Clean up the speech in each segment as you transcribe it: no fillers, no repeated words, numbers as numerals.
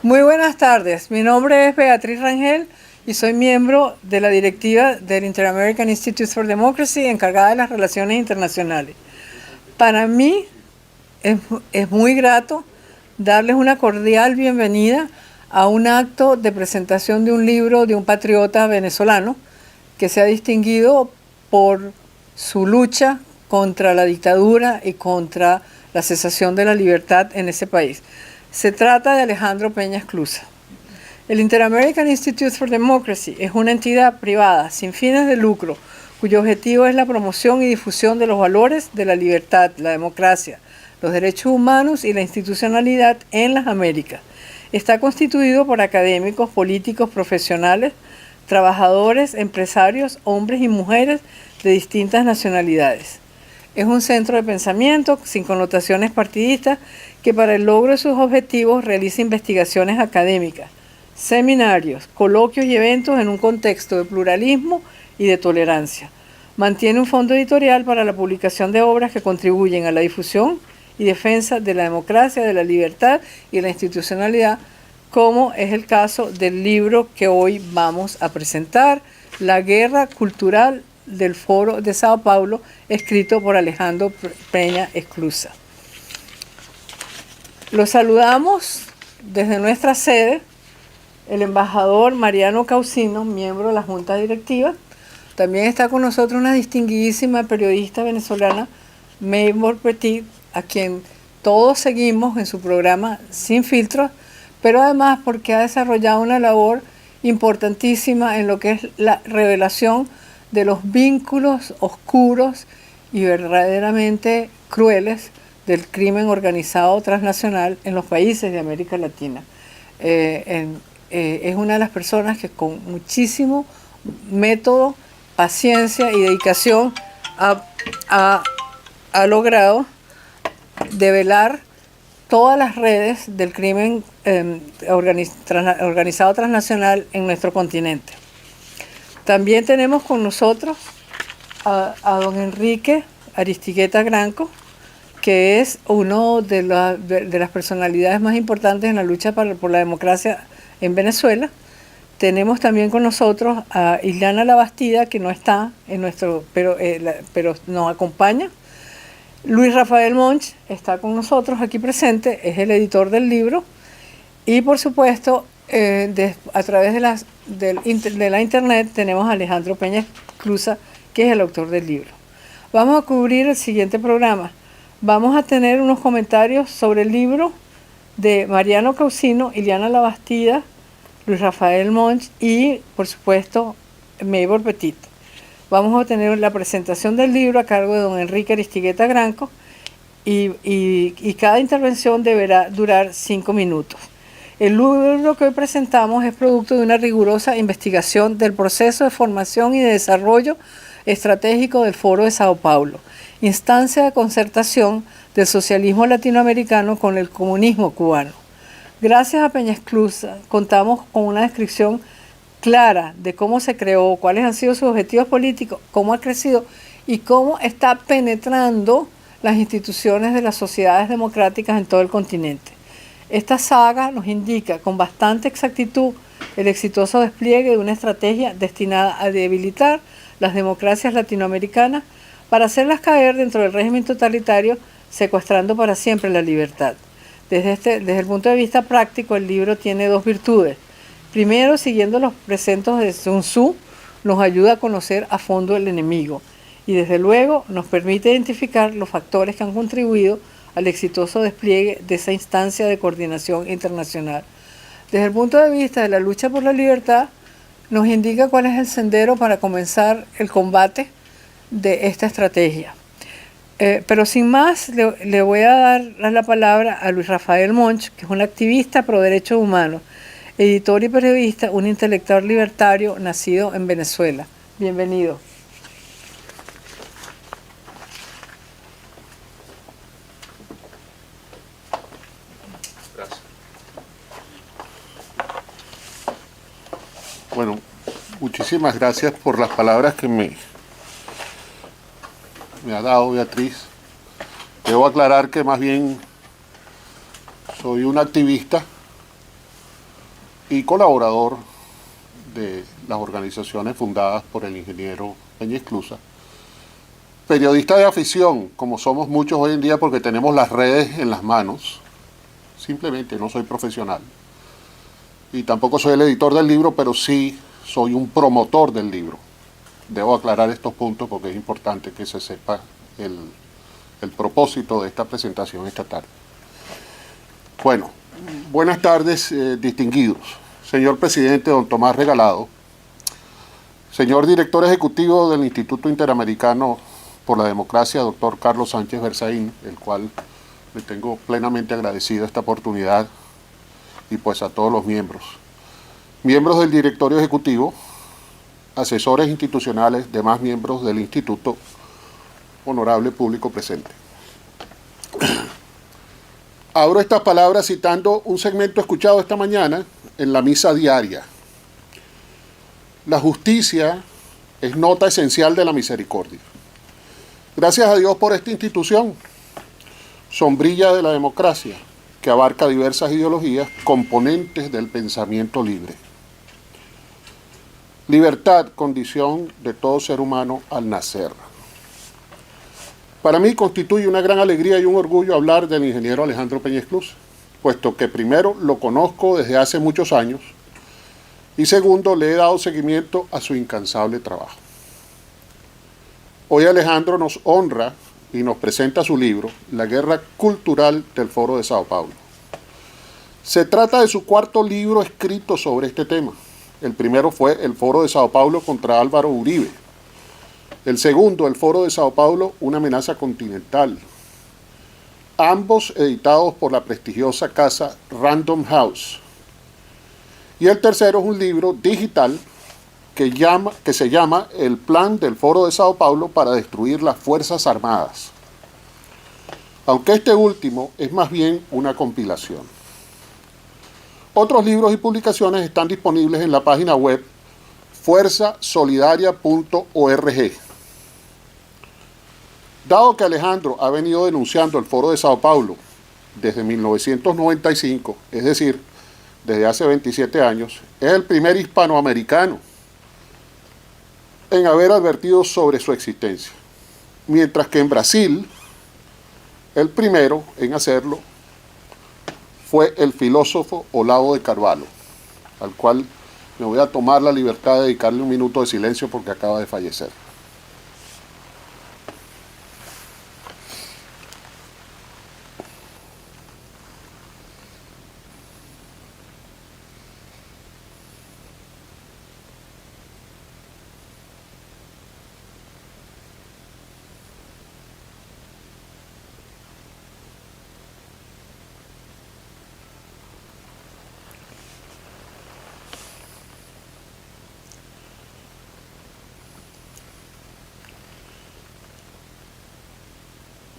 Muy buenas tardes, mi nombre es Beatriz Rangel y soy miembro de la directiva del Inter-American Institute for Democracy, encargada de las relaciones internacionales. Para mí es muy grato darles una cordial bienvenida a un acto de presentación de un libro de un patriota venezolano que se ha distinguido por su lucha contra la dictadura y contra la cesación de la libertad en ese país. Se trata de Alejandro Peña Esclusa. El Inter-American Institute for Democracy es una entidad privada sin fines de lucro cuyo objetivo es la promoción y difusión de los valores de la libertad, la democracia, los derechos humanos y la institucionalidad en las Américas. Está constituido por académicos, políticos, profesionales, trabajadores, empresarios, hombres y mujeres de distintas nacionalidades. Es un centro de pensamiento sin connotaciones partidistas que para el logro de sus objetivos realiza investigaciones académicas, seminarios, coloquios y eventos en un contexto de pluralismo y de tolerancia. Mantiene un fondo editorial para la publicación de obras que contribuyen a la difusión y defensa de la democracia, de la libertad y de la institucionalidad, como es el caso del libro que hoy vamos a presentar, La Guerra Cultural del Foro de Sao Paulo, escrito por Alejandro Peña Esclusa. Los saludamos desde nuestra sede, el embajador Mariano Causino, miembro de la Junta Directiva. También está con nosotros una distinguidísima periodista venezolana, Maybor Petit, a quien todos seguimos en su programa Sin Filtros, pero además porque ha desarrollado una labor importantísima en lo que es la revelación de los vínculos oscuros y verdaderamente crueles del crimen organizado transnacional en los países de América Latina. Es una de las personas que con muchísimo método, paciencia y dedicación ha logrado develar todas las redes del crimen organizado transnacional en nuestro continente. También tenemos con nosotros a don Enrique Aristigueta Granco, que es uno de las personalidades más importantes en la lucha por la democracia en Venezuela. Tenemos también con nosotros a Ileana Labastida, que no está en nuestro, pero nos acompaña. Luis Rafael Monch está con nosotros aquí presente, es el editor del libro. Y por supuesto, a través de la internet tenemos a Alejandro Peña Esclusa, que es el autor del libro. Vamos a cubrir el siguiente programa. Vamos a tener unos comentarios sobre el libro de Mariano Causino, Ileana Labastida, Luis Rafael Monch y, por supuesto, Maybor Petit. Vamos a tener la presentación del libro a cargo de don Enrique Aristigueta Granco y cada intervención deberá durar 5 minutos. El libro que hoy presentamos es producto de una rigurosa investigación del proceso de formación y de desarrollo estratégico del Foro de Sao Paulo, instancia de concertación del socialismo latinoamericano con el comunismo cubano. Gracias a Peña Esclusa contamos con una descripción clara de cómo se creó, cuáles han sido sus objetivos políticos, cómo ha crecido y cómo está penetrando las instituciones de las sociedades democráticas en todo el continente. Esta saga nos indica con bastante exactitud el exitoso despliegue de una estrategia destinada a debilitar las democracias latinoamericanas para hacerlas caer dentro del régimen totalitario, secuestrando para siempre la libertad. Desde el punto de vista práctico, el libro tiene 2 virtudes. Primero, siguiendo los preceptos de Sun Tzu, nos ayuda a conocer a fondo el enemigo y desde luego nos permite identificar los factores que han contribuido al exitoso despliegue de esa instancia de coordinación internacional. Desde el punto de vista de la lucha por la libertad, nos indica cuál es el sendero para comenzar el combate de esta estrategia. Pero sin más, le voy a dar la palabra a Luis Rafael Monch, que es un activista pro derechos humanos, editor y periodista, un intelectual libertario nacido en Venezuela. Bienvenido. Gracias. Bueno, muchísimas gracias por las palabras que me ha dado Beatriz. Debo aclarar que más bien soy un activista y colaborador de las organizaciones fundadas por el ingeniero Peña Esclusa. Periodista de afición, como somos muchos hoy en día porque tenemos las redes en las manos. Simplemente no soy profesional. Y tampoco soy el editor del libro, pero sí soy un promotor del libro. Debo aclarar estos puntos porque es importante que se sepa el propósito de esta presentación esta tarde. Bueno, buenas tardes, distinguidos. Señor presidente don Tomás Regalado, señor director ejecutivo del Instituto Interamericano por la Democracia, doctor Carlos Sánchez Berzaín, el cual le tengo plenamente agradecido esta oportunidad, y pues a todos los miembros del directorio ejecutivo, asesores institucionales, demás miembros del instituto, honorable público presente. Abro estas palabras citando un segmento escuchado esta mañana en la misa diaria. La justicia es nota esencial de la misericordia. Gracias a Dios por esta institución, sombrilla de la democracia, que abarca diversas ideologías, componentes del pensamiento libre. Libertad, condición de todo ser humano al nacer. Para mí constituye una gran alegría y un orgullo hablar del ingeniero Alejandro Peña Esclusa, puesto que primero lo conozco desde hace muchos años y segundo le he dado seguimiento a su incansable trabajo. Hoy Alejandro nos honra y nos presenta su libro, La Guerra Cultural del Foro de Sao Paulo. Se trata de su cuarto libro escrito sobre este tema. El primero fue El Foro de Sao Paulo contra Álvaro Uribe. El segundo, El Foro de Sao Paulo, una amenaza continental. Ambos editados por la prestigiosa casa Random House. Y el tercero es un libro digital que se llama El Plan del Foro de Sao Paulo para destruir las Fuerzas Armadas. Aunque este último es más bien una compilación. Otros libros y publicaciones están disponibles en la página web fuerzasolidaria.org. Dado que Alejandro ha venido denunciando el Foro de Sao Paulo desde 1995, es decir, desde hace 27 años, es el primer hispanoamericano en haber advertido sobre su existencia, mientras que en Brasil, el primero en hacerlo fue el filósofo Olavo de Carvalho, al cual me voy a tomar la libertad de dedicarle un minuto de silencio porque acaba de fallecer.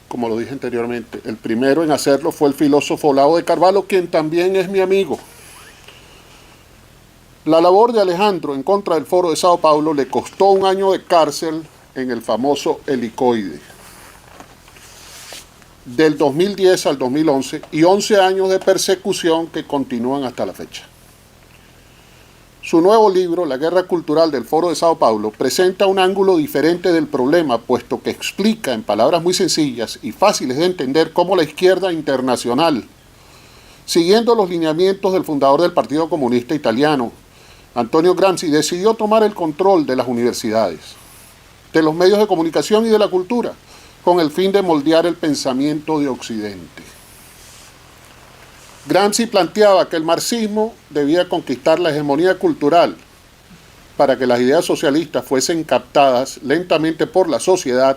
Como lo dije anteriormente, el primero en hacerlo fue el filósofo Olavo de Carvalho, quien también es mi amigo. La labor de Alejandro en contra del Foro de Sao Paulo le costó 1 año de cárcel en el famoso helicoide, del 2010 al 2011, y 11 años de persecución que continúan hasta la fecha. Su nuevo libro, La Guerra Cultural del Foro de Sao Paulo, presenta un ángulo diferente del problema, puesto que explica en palabras muy sencillas y fáciles de entender cómo la izquierda internacional, siguiendo los lineamientos del fundador del Partido Comunista Italiano, Antonio Gramsci, decidió tomar el control de las universidades, de los medios de comunicación y de la cultura, con el fin de moldear el pensamiento de Occidente. Gramsci planteaba que el marxismo debía conquistar la hegemonía cultural para que las ideas socialistas fuesen captadas lentamente por la sociedad,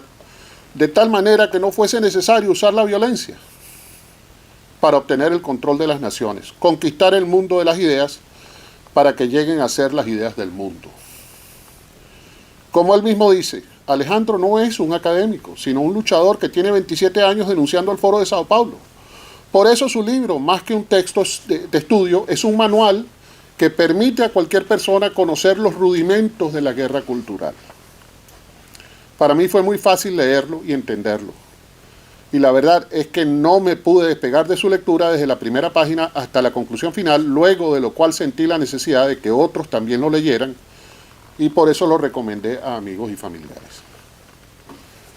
de tal manera que no fuese necesario usar la violencia para obtener el control de las naciones, conquistar el mundo de las ideas para que lleguen a ser las ideas del mundo. Como él mismo dice, Alejandro no es un académico, sino un luchador que tiene 27 años denunciando el Foro de Sao Paulo. Por eso su libro, más que un texto de estudio, es un manual que permite a cualquier persona conocer los rudimentos de la guerra cultural. Para mí fue muy fácil leerlo y entenderlo. Y la verdad es que no me pude despegar de su lectura desde la primera página hasta la conclusión final, luego de lo cual sentí la necesidad de que otros también lo leyeran y por eso lo recomendé a amigos y familiares.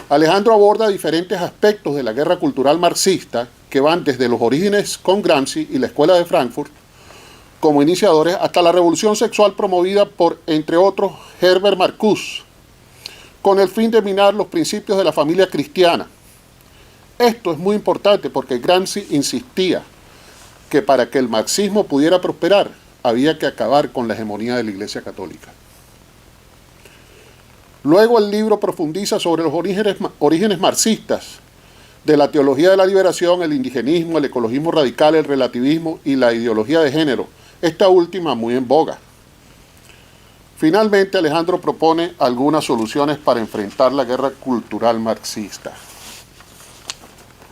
Alejandro aborda diferentes aspectos de la guerra cultural marxista que van desde los orígenes con Gramsci y la Escuela de Frankfurt como iniciadores hasta la revolución sexual promovida por, entre otros, Herbert Marcuse, con el fin de minar los principios de la familia cristiana. Esto es muy importante porque Gramsci insistía que para que el marxismo pudiera prosperar había que acabar con la hegemonía de la Iglesia Católica. Luego el libro profundiza sobre los orígenes marxistas de la teología de la liberación, el indigenismo, el ecologismo radical, el relativismo y la ideología de género, esta última muy en boga. Finalmente, Alejandro propone algunas soluciones para enfrentar la guerra cultural marxista.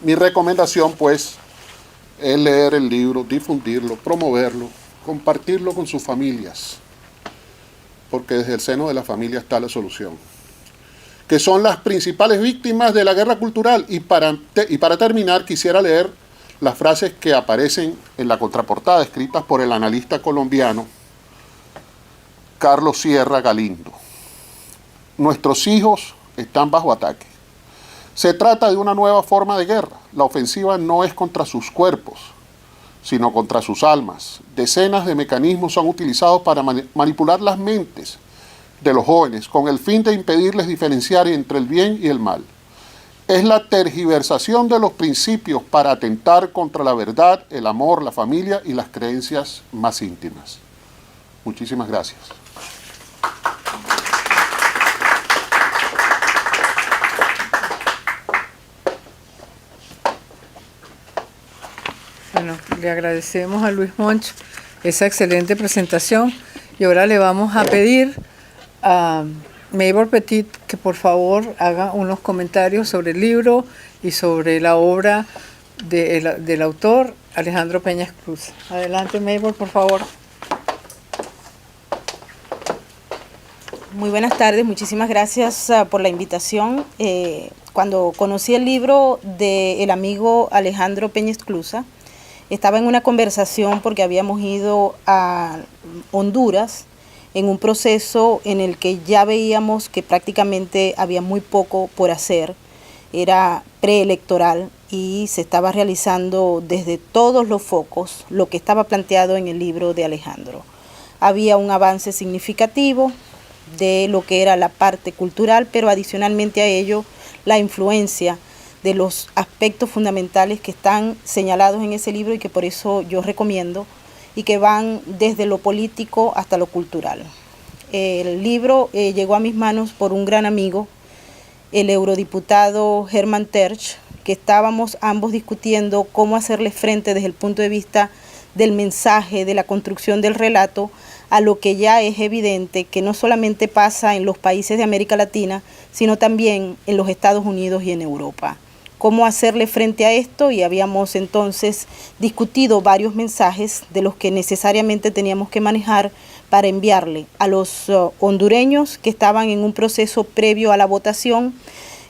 Mi recomendación, pues, es leer el libro, difundirlo, promoverlo, compartirlo con sus familias, porque desde el seno de la familia está la solución, que son las principales víctimas de la guerra cultural. Y para terminar, quisiera leer las frases que aparecen en la contraportada, escritas por el analista colombiano Carlos Sierra Galindo. Nuestros hijos están bajo ataque. Se trata de una nueva forma de guerra. La ofensiva no es contra sus cuerpos, sino contra sus almas. Decenas de mecanismos son utilizados para manipular las mentes de los jóvenes con el fin de impedirles diferenciar entre el bien y el mal. Es la tergiversación de los principios para atentar contra la verdad, el amor, la familia y las creencias más íntimas. Muchísimas gracias. Bueno, le agradecemos a Luis Monch esa excelente presentación y ahora le vamos a pedir a Mabel Petit que por favor haga unos comentarios sobre el libro y sobre la obra del autor Alejandro Peña Esclusa. Adelante, Mabel, por favor. Muy buenas tardes, muchísimas gracias por la invitación. Cuando conocí el libro del amigo Alejandro Peña Esclusa, estaba en una conversación porque habíamos ido a Honduras en un proceso en el que ya veíamos que prácticamente había muy poco por hacer. Era preelectoral y se estaba realizando desde todos los focos lo que estaba planteado en el libro de Alejandro. Había un avance significativo de lo que era la parte cultural, pero adicionalmente a ello la influencia de los aspectos fundamentales que están señalados en ese libro y que por eso yo recomiendo y que van desde lo político hasta lo cultural. El libro llegó a mis manos por un gran amigo, el eurodiputado Herman Tertsch, que estábamos ambos discutiendo cómo hacerle frente desde el punto de vista del mensaje, de la construcción del relato, a lo que ya es evidente que no solamente pasa en los países de América Latina, sino también en los Estados Unidos y en Europa. Cómo hacerle frente a esto, y habíamos entonces discutido varios mensajes de los que necesariamente teníamos que manejar para enviarle a los hondureños que estaban en un proceso previo a la votación.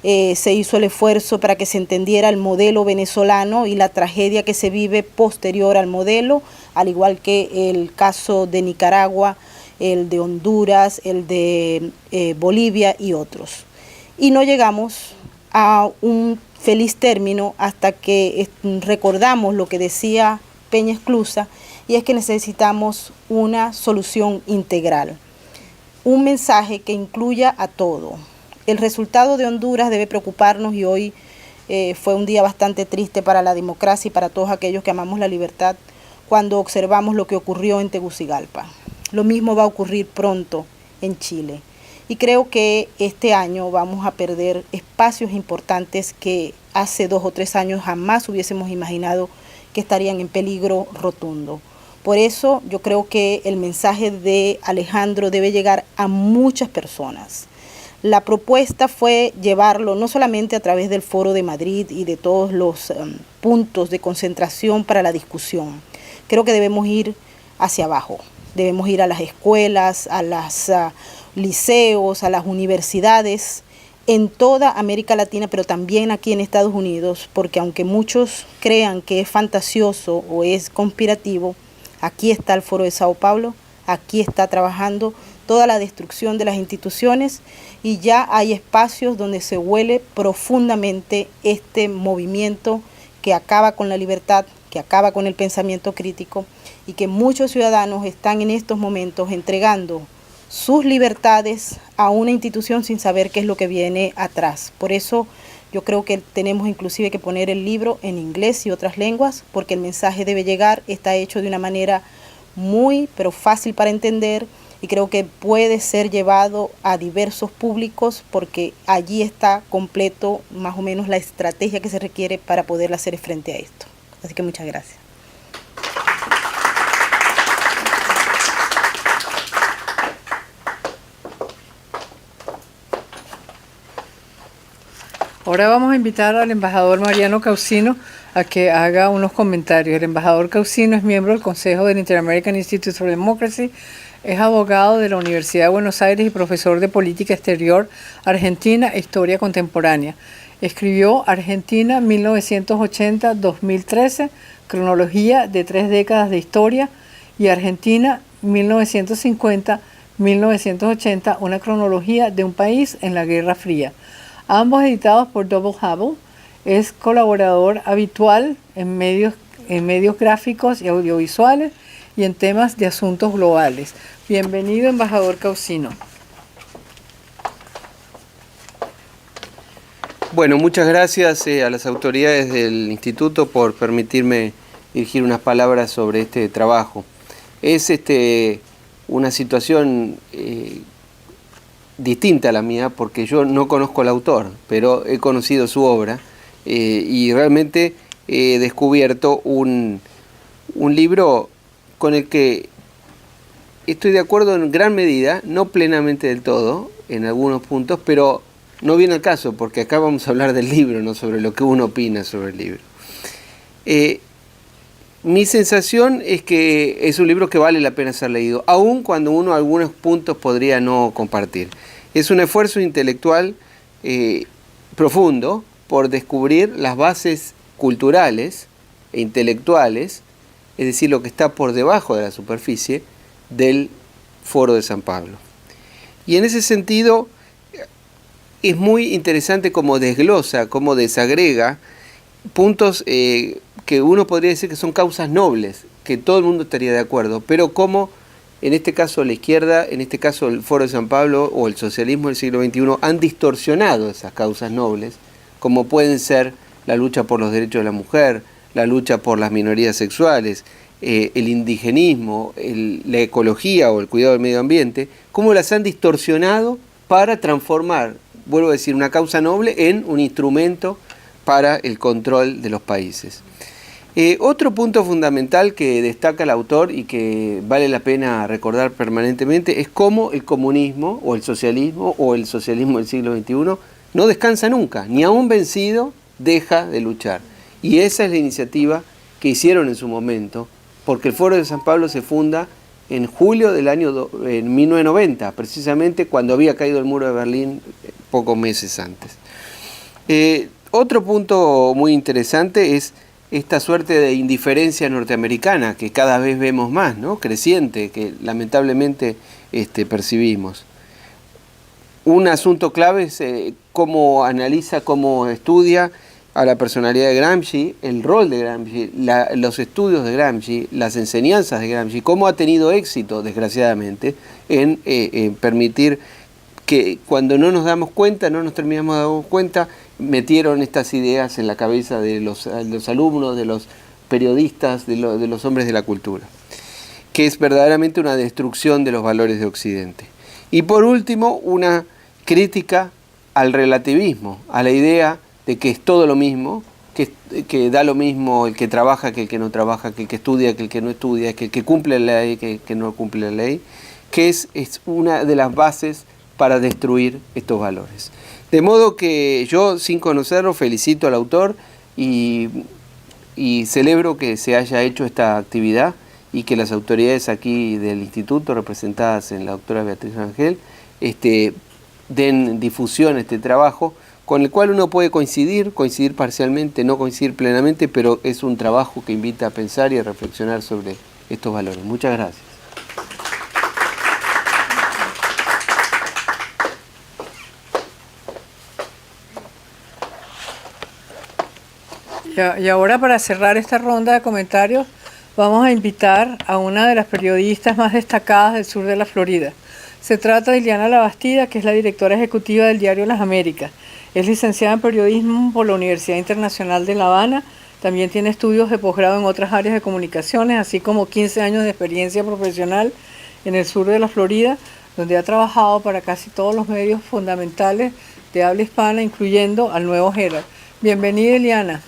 Se hizo el esfuerzo para que se entendiera el modelo venezolano y la tragedia que se vive posterior al modelo, al igual que el caso de Nicaragua, el de Honduras, el de Bolivia y otros. Y no llegamos a un feliz término hasta que recordamos lo que decía Peña Esclusa, y es que necesitamos una solución integral, un mensaje que incluya a todo. El resultado de Honduras debe preocuparnos y hoy fue un día bastante triste para la democracia y para todos aquellos que amamos la libertad cuando observamos lo que ocurrió en Tegucigalpa. Lo mismo va a ocurrir pronto en Chile. Y creo que este año vamos a perder espacios importantes que hace 2 o 3 años jamás hubiésemos imaginado que estarían en peligro rotundo. Por eso yo creo que el mensaje de Alejandro debe llegar a muchas personas. La propuesta fue llevarlo no solamente a través del Foro de Madrid y de todos los puntos de concentración para la discusión. Creo que debemos ir hacia abajo. Debemos ir a las escuelas, a los liceos, a las universidades en toda América Latina, pero también aquí en Estados Unidos, porque aunque muchos crean que es fantasioso o es conspirativo, aquí está el Foro de Sao Paulo, aquí está trabajando toda la destrucción de las instituciones y ya hay espacios donde se huele profundamente este movimiento que acaba con la libertad, que acaba con el pensamiento crítico y que muchos ciudadanos están en estos momentos entregando sus libertades a una institución sin saber qué es lo que viene atrás. Por eso yo creo que tenemos inclusive que poner el libro en inglés y otras lenguas, porque el mensaje debe llegar, está hecho de una manera muy, pero fácil para entender, y creo que puede ser llevado a diversos públicos, porque allí está completo más o menos la estrategia que se requiere para poder hacer frente a esto. Así que muchas gracias. Ahora vamos a invitar al embajador Mariano Causino a que haga unos comentarios. El embajador Causino es miembro del Consejo del Inter-American Institute for Democracy, es abogado de la Universidad de Buenos Aires y profesor de Política Exterior Argentina e Historia Contemporánea. Escribió Argentina 1980-2013, cronología de 3 décadas de historia, y Argentina 1950-1980, una cronología de un país en la Guerra Fría. Ambos editados por Double Hubble. Es colaborador habitual en medios gráficos y audiovisuales y en temas de asuntos globales. Bienvenido, embajador Causino. Bueno, muchas gracias a las autoridades del instituto por permitirme dirigir unas palabras sobre este trabajo. Es una situación distinta a la mía, porque yo no conozco al autor, pero he conocido su obra y realmente he descubierto un libro con el que estoy de acuerdo en gran medida, no plenamente del todo, en algunos puntos, pero no viene al caso, porque acá vamos a hablar del libro, no sobre lo que uno opina sobre el libro. Mi sensación es que es un libro que vale la pena ser leído, aun cuando uno algunos puntos podría no compartir. Es un esfuerzo intelectual profundo por descubrir las bases culturales e intelectuales, es decir, lo que está por debajo de la superficie del Foro de San Pablo. Y en ese sentido es muy interesante cómo desglosa, cómo desagrega puntos que uno podría decir que son causas nobles, que todo el mundo estaría de acuerdo, pero como en este caso la izquierda, en este caso el Foro de San Pablo o el socialismo del siglo XXI han distorsionado esas causas nobles, como pueden ser la lucha por los derechos de la mujer, la lucha por las minorías sexuales, el indigenismo, la ecología o el cuidado del medio ambiente, cómo las han distorsionado para transformar, vuelvo a decir, una causa noble en un instrumento para el control de los países. Otro punto fundamental que destaca el autor y que vale la pena recordar permanentemente es cómo el comunismo o el socialismo del siglo XXI no descansa nunca, ni aún vencido deja de luchar. Y esa es la iniciativa que hicieron en su momento, porque el Foro de San Pablo se funda en julio del año 1990, precisamente cuando había caído el muro de Berlín pocos meses antes. Otro punto muy interesante es esta suerte de indiferencia norteamericana que cada vez vemos más, ¿no? Creciente, que lamentablemente percibimos. Un asunto clave es cómo analiza, cómo estudia a la personalidad de Gramsci, el rol de Gramsci, los estudios de Gramsci, las enseñanzas de Gramsci, cómo ha tenido éxito, desgraciadamente, en permitir que cuando no nos damos cuenta, no nos terminamos de dar cuenta, metieron estas ideas en la cabeza de los alumnos, de los periodistas, de los hombres de la cultura, que es verdaderamente una destrucción de los valores de Occidente. Y por último, una crítica al relativismo, a la idea de que es todo lo mismo, que da lo mismo el que trabaja que el que no trabaja, que el que estudia que el que no estudia, que el que cumple la ley que el que no cumple la ley, que es una de las bases para destruir estos valores. De modo que yo, sin conocerlo, felicito al autor y celebro que se haya hecho esta actividad y que las autoridades aquí del instituto, representadas en la doctora Beatriz Rangel, den difusión a este trabajo, con el cual uno puede coincidir parcialmente, no coincidir plenamente, pero es un trabajo que invita a pensar y a reflexionar sobre estos valores. Muchas gracias. Y ahora, para cerrar esta ronda de comentarios, vamos a invitar a una de las periodistas más destacadas del sur de la Florida. Se trata de Ileana Labastida, que es la directora ejecutiva del diario Las Américas. Es licenciada en periodismo por la Universidad Internacional de La Habana. También tiene estudios de posgrado en otras áreas de comunicaciones, así como 15 años de experiencia profesional en el sur de la Florida, donde ha trabajado para casi todos los medios fundamentales de habla hispana, incluyendo al Nuevo Herald. Bienvenida, Ileana.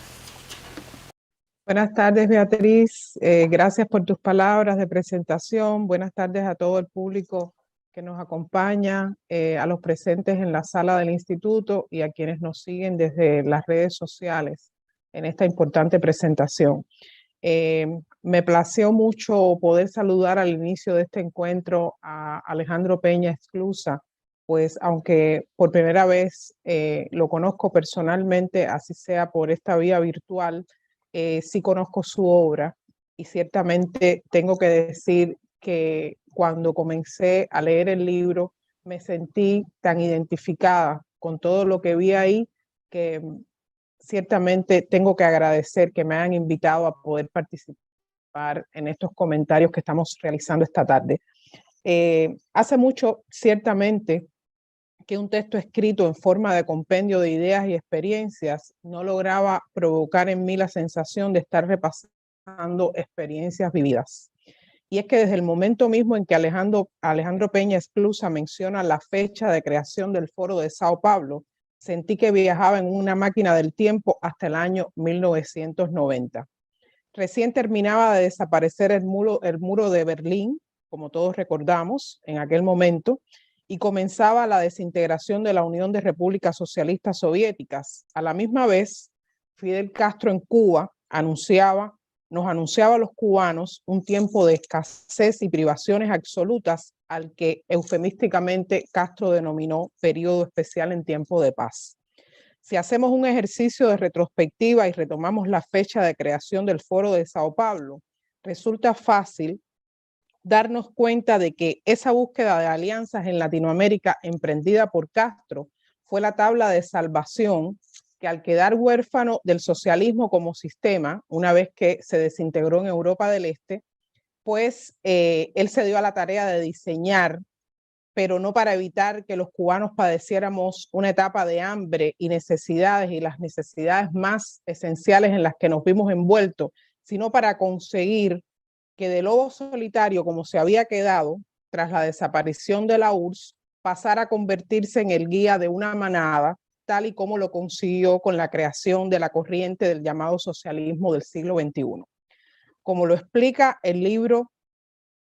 Buenas tardes, Beatriz. Gracias por tus palabras de presentación. Buenas tardes a todo el público que nos acompaña, a los presentes en la sala del instituto y a quienes nos siguen desde las redes sociales en esta importante presentación. Me plació mucho poder saludar al inicio de este encuentro a Alejandro Peña Esclusa, pues aunque por primera vez lo conozco personalmente, así sea por esta vía virtual, sí conozco su obra y ciertamente tengo que decir que cuando comencé a leer el libro me sentí tan identificada con todo lo que vi ahí que ciertamente tengo que agradecer que me hayan invitado a poder participar en estos comentarios que estamos realizando esta tarde. Hace mucho, ciertamente, que un texto escrito en forma de compendio de ideas y experiencias no lograba provocar en mí la sensación de estar repasando experiencias vividas. Y es que desde el momento mismo en que Alejandro Peña Esclusa menciona la fecha de creación del Foro de Sao Paulo, sentí que viajaba en una máquina del tiempo hasta el año 1990. Recién terminaba de desaparecer el muro de Berlín, como todos recordamos, en aquel momento, y comenzaba la desintegración de la Unión de Repúblicas Socialistas Soviéticas. A la misma vez, Fidel Castro en Cuba nos anunciaba a los cubanos un tiempo de escasez y privaciones absolutas al que eufemísticamente Castro denominó periodo especial en tiempo de paz. Si hacemos un ejercicio de retrospectiva y retomamos la fecha de creación del Foro de Sao Paulo, resulta fácil darnos cuenta de que esa búsqueda de alianzas en Latinoamérica emprendida por Castro fue la tabla de salvación que, al quedar huérfano del socialismo como sistema, una vez que se desintegró en Europa del Este, pues él se dio a la tarea de diseñar, pero no para evitar que los cubanos padeciéramos una etapa de hambre y necesidades, y las necesidades más esenciales en las que nos vimos envueltos, sino para conseguir que de lobo solitario, como se había quedado tras la desaparición de la URSS, pasara a convertirse en el guía de una manada, tal y como lo consiguió con la creación de la corriente del llamado socialismo del siglo XXI. Como lo explica el libro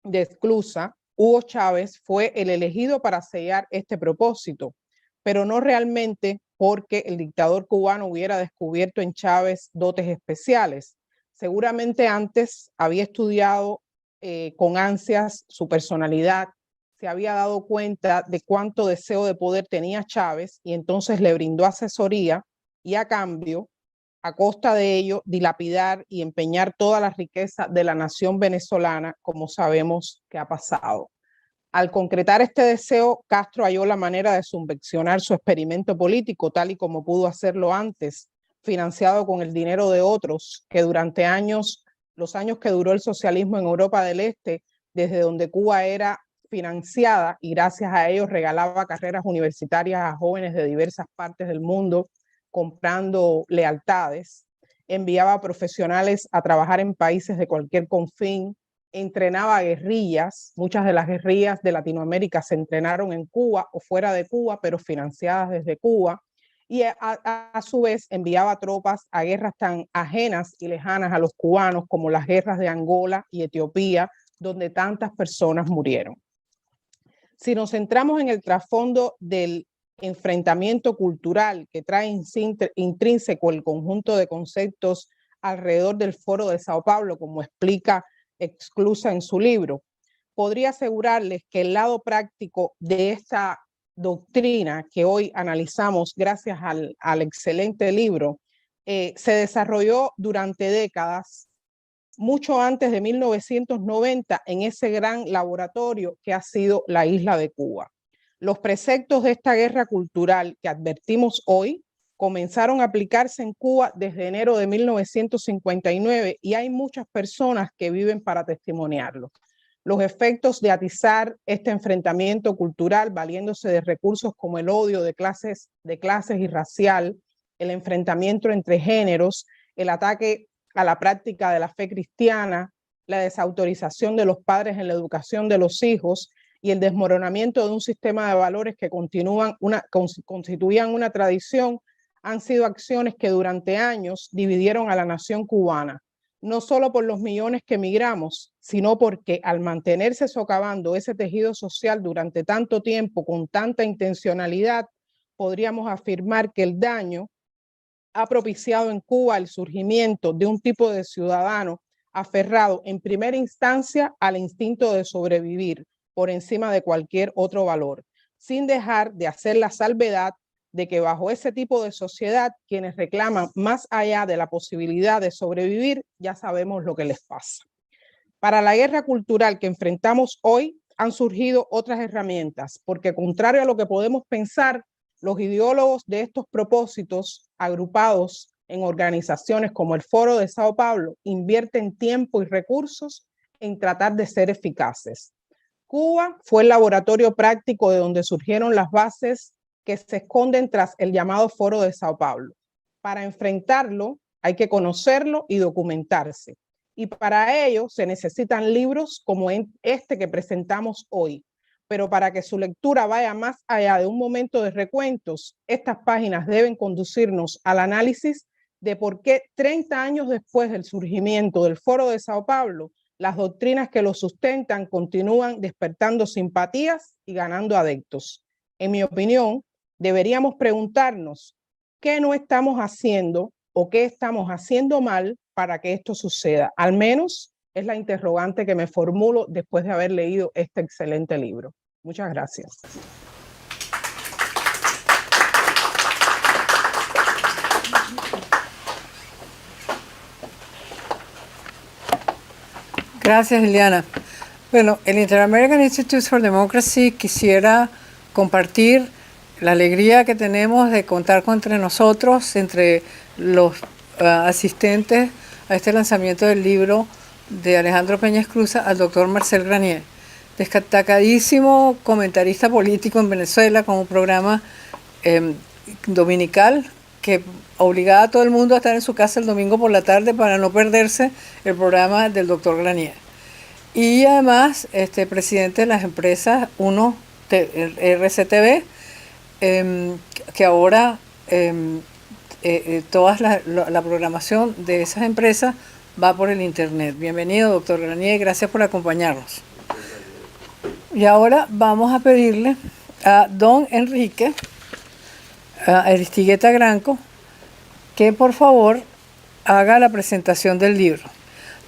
de Esclusa, Hugo Chávez fue el elegido para sellar este propósito, pero no realmente porque el dictador cubano hubiera descubierto en Chávez dotes especiales. Seguramente antes había estudiado con ansias su personalidad, se había dado cuenta de cuánto deseo de poder tenía Chávez y entonces le brindó asesoría y, a cambio, a costa de ello, dilapidar y empeñar toda la riqueza de la nación venezolana, como sabemos que ha pasado. Al concretar este deseo, Castro halló la manera de subvencionar su experimento político, tal y como pudo hacerlo antes, financiado con el dinero de otros, que durante los años que duró el socialismo en Europa del Este, desde donde Cuba era financiada y gracias a ellos regalaba carreras universitarias a jóvenes de diversas partes del mundo, comprando lealtades, enviaba profesionales a trabajar en países de cualquier confín, entrenaba a guerrillas. Muchas de las guerrillas de Latinoamérica se entrenaron en Cuba o fuera de Cuba, pero financiadas desde Cuba, y a su vez enviaba tropas a guerras tan ajenas y lejanas a los cubanos como las guerras de Angola y Etiopía, donde tantas personas murieron. Si nos centramos en el trasfondo del enfrentamiento cultural que trae intrínseco el conjunto de conceptos alrededor del Foro de Sao Paulo, como explica Esclusa en su libro, podría asegurarles que el lado práctico de esta doctrina que hoy analizamos gracias al excelente libro, se desarrolló durante décadas, mucho antes de 1990, en ese gran laboratorio que ha sido la isla de Cuba. Los preceptos de esta guerra cultural que advertimos hoy comenzaron a aplicarse en Cuba desde enero de 1959 y hay muchas personas que viven para testimoniarlo. Los efectos de atizar este enfrentamiento cultural valiéndose de recursos como el odio de clases y racial, el enfrentamiento entre géneros, el ataque a la práctica de la fe cristiana, la desautorización de los padres en la educación de los hijos y el desmoronamiento de un sistema de valores que constituían una tradición, han sido acciones que durante años dividieron a la nación cubana, no solo por los millones que emigramos, sino porque al mantenerse socavando ese tejido social durante tanto tiempo con tanta intencionalidad, podríamos afirmar que el daño ha propiciado en Cuba el surgimiento de un tipo de ciudadano aferrado en primera instancia al instinto de sobrevivir por encima de cualquier otro valor, sin dejar de hacer la salvedad de que bajo ese tipo de sociedad, quienes reclaman más allá de la posibilidad de sobrevivir, ya sabemos lo que les pasa. Para la guerra cultural que enfrentamos hoy, han surgido otras herramientas, porque contrario a lo que podemos pensar, los ideólogos de estos propósitos, agrupados en organizaciones como el Foro de Sao Paulo, invierten tiempo y recursos en tratar de ser eficaces. Cuba fue el laboratorio práctico de donde surgieron las bases que se esconden tras el llamado Foro de Sao Paulo. Para enfrentarlo hay que conocerlo y documentarse. Y para ello se necesitan libros como este que presentamos hoy. Pero para que su lectura vaya más allá de un momento de recuentos, estas páginas deben conducirnos al análisis de por qué 30 años después del surgimiento del Foro de Sao Paulo, las doctrinas que lo sustentan continúan despertando simpatías y ganando adeptos. En mi opinión, deberíamos preguntarnos qué no estamos haciendo o qué estamos haciendo mal para que esto suceda. Al menos es la interrogante que me formulo después de haber leído este excelente libro. Muchas gracias. Gracias, Liliana. Bueno, el Inter-American Institute for Democracy quisiera compartir la alegría que tenemos de contar entre nosotros, entre los asistentes a este lanzamiento del libro de Alejandro Peña Esclusa, al doctor Marcel Granier, destacadísimo comentarista político en Venezuela, con un programa dominical que obligaba a todo el mundo a estar en su casa el domingo por la tarde para no perderse el programa del doctor Granier. Y además, presidente de las empresas, RCTV, que ahora toda la programación de esas empresas va por el internet. Bienvenido, doctor Granier, gracias por acompañarnos. Y ahora vamos a pedirle a don Enrique Aristigueta Granco que por favor haga la presentación del libro.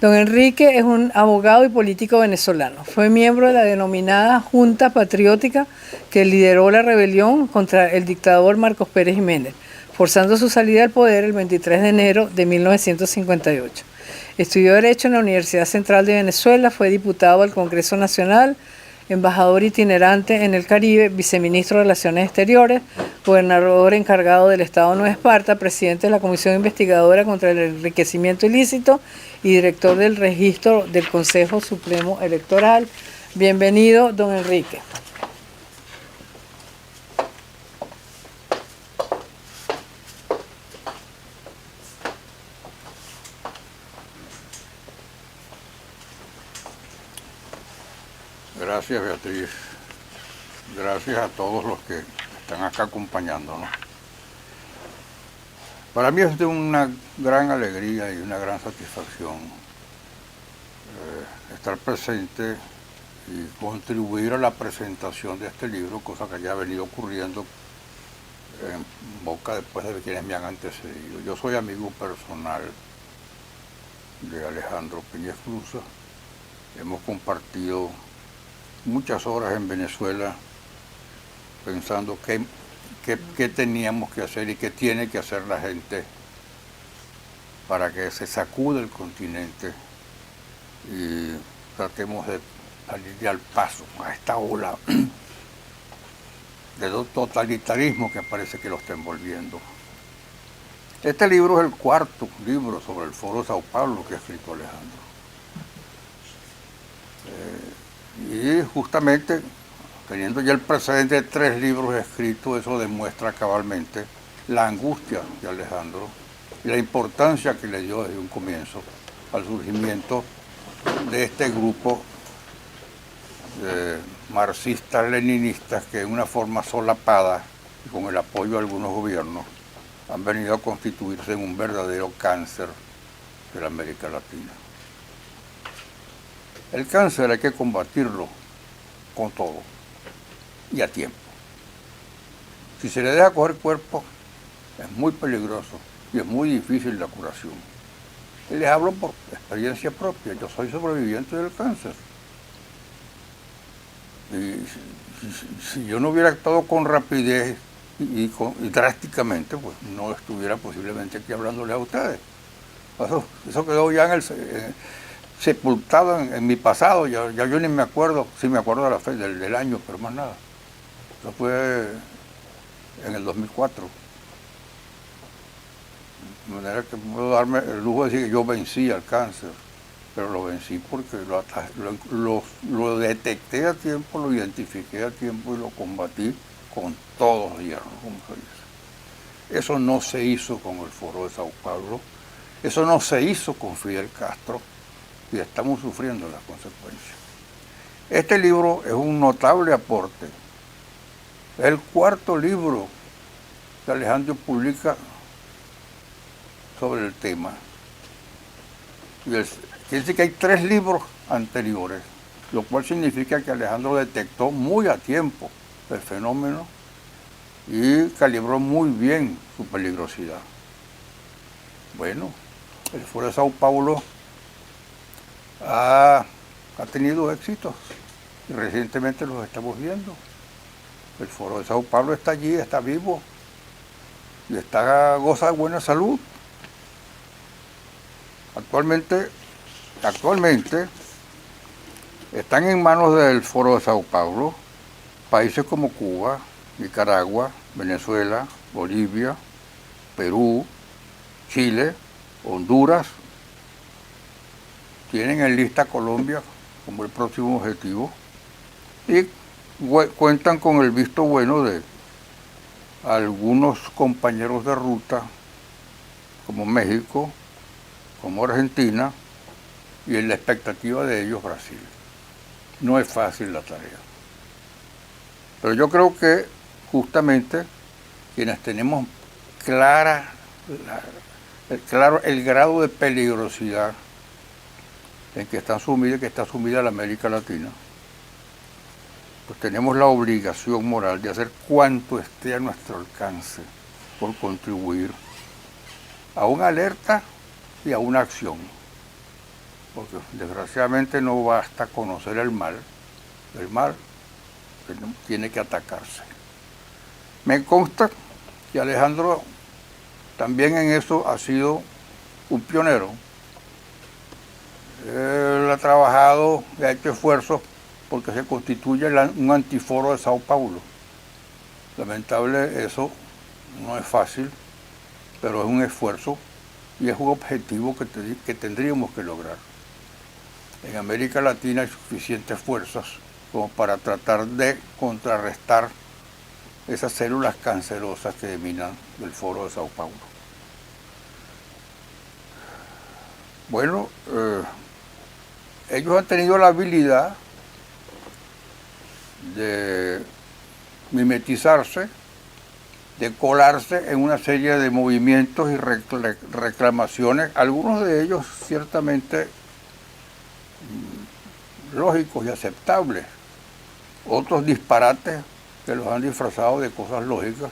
Don Enrique es un abogado y político venezolano. Fue miembro de la denominada Junta Patriótica que lideró la rebelión contra el dictador Marcos Pérez Jiménez, forzando su salida al poder el 23 de enero de 1958. Estudió Derecho en la Universidad Central de Venezuela, fue diputado al Congreso Nacional, embajador itinerante en el Caribe, viceministro de Relaciones Exteriores, gobernador encargado del Estado de Nueva Esparta, presidente de la Comisión Investigadora contra el Enriquecimiento Ilícito y director del Registro del Consejo Supremo Electoral. Bienvenido, don Enrique. Gracias, Beatriz. Gracias a todos los que están acá acompañándonos. Para mí es de una gran alegría y una gran satisfacción estar presente y contribuir a la presentación de este libro, cosa que ya ha venido ocurriendo en boca después de quienes me han antecedido. Yo soy amigo personal de Alejandro Peña Esclusa. Hemos compartido muchas horas en Venezuela pensando qué teníamos que hacer y qué tiene que hacer la gente para que se sacude el continente y tratemos de salir al paso a esta ola de totalitarismo que parece que lo está envolviendo. Este libro es el cuarto libro sobre el Foro de Sao Paulo que ha escrito Alejandro. Y justamente, teniendo ya el precedente de 3 libros escritos, eso demuestra cabalmente la angustia de Alejandro y la importancia que le dio desde un comienzo al surgimiento de este grupo de marxistas-leninistas que en una forma solapada y con el apoyo de algunos gobiernos han venido a constituirse en un verdadero cáncer de la América Latina. El cáncer hay que combatirlo con todo y a tiempo. Si se le deja coger cuerpo, es muy peligroso y es muy difícil la curación. Y les hablo por experiencia propia, yo soy sobreviviente del cáncer. Y si yo no hubiera actuado con rapidez y drásticamente, pues no estuviera posiblemente aquí hablándole a ustedes. Eso quedó ya sepultado en mi pasado, ya yo ni me acuerdo, sí me acuerdo de la fecha del año, pero más nada. Eso fue en el 2004. De manera que puedo darme el lujo de decir que yo vencí al cáncer, pero lo vencí porque lo detecté a tiempo, lo identifiqué a tiempo y lo combatí con todos los hierros, como se dice. Eso no se hizo con el Foro de Sao Paulo, eso no se hizo con Fidel Castro y estamos sufriendo las consecuencias. Este libro es un notable aporte. Es el cuarto libro que Alejandro publica sobre el tema. Quiere decir que hay 3 libros anteriores, lo cual significa que Alejandro detectó muy a tiempo el fenómeno y calibró muy bien su peligrosidad. Bueno, el Foro de Sao Paulo ha tenido éxitos y recientemente los estamos viendo. El Foro de Sao Paulo está allí, está vivo y goza de buena salud. Actualmente están en manos del Foro de Sao Paulo países como Cuba, Nicaragua, Venezuela, Bolivia, Perú, Chile, Honduras. Tienen en lista Colombia como el próximo objetivo y cuentan con el visto bueno de algunos compañeros de ruta como México, como Argentina y en la expectativa de ellos Brasil. No es fácil la tarea. Pero yo creo que justamente quienes tenemos claro el grado de peligrosidad en que está sumida la América Latina, pues tenemos la obligación moral de hacer cuanto esté a nuestro alcance por contribuir a una alerta y a una acción. Porque desgraciadamente no basta conocer el mal tiene que atacarse. Me consta que Alejandro también en eso ha sido un pionero. Él ha trabajado y ha hecho esfuerzos porque se constituye un antiforo de Sao Paulo. Lamentable, eso no es fácil, pero es un esfuerzo y es un objetivo que tendríamos que lograr. En América Latina hay suficientes fuerzas como para tratar de contrarrestar esas células cancerosas que eminan del Foro de Sao Paulo. Bueno, ellos han tenido la habilidad de mimetizarse, de colarse en una serie de movimientos y reclamaciones, algunos de ellos ciertamente lógicos y aceptables, otros disparates que los han disfrazado de cosas lógicas,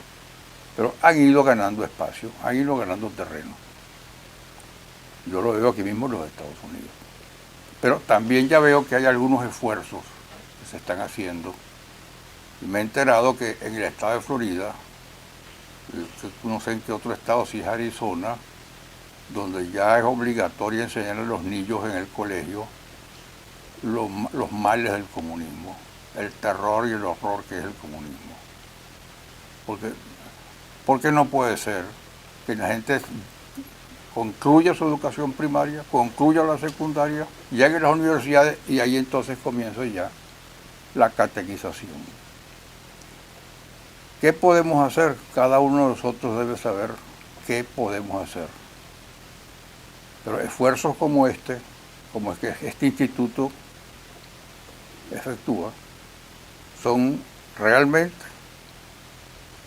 pero han ido ganando espacio, han ido ganando terreno. Yo lo veo aquí mismo en los Estados Unidos. Pero también ya veo que hay algunos esfuerzos que se están haciendo Y me he enterado que en el estado de Florida, no sé en qué otro estado, si es Arizona, donde ya es obligatorio enseñar a los niños en el colegio los males del comunismo, el terror y el horror que es el comunismo. Porque no puede ser que la gente concluya su educación primaria, concluya la secundaria, llegue a las universidades y ahí entonces comienza ya la catequización. ¿Qué podemos hacer? Cada uno de nosotros debe saber qué podemos hacer. Pero esfuerzos como es que este instituto efectúa, son realmente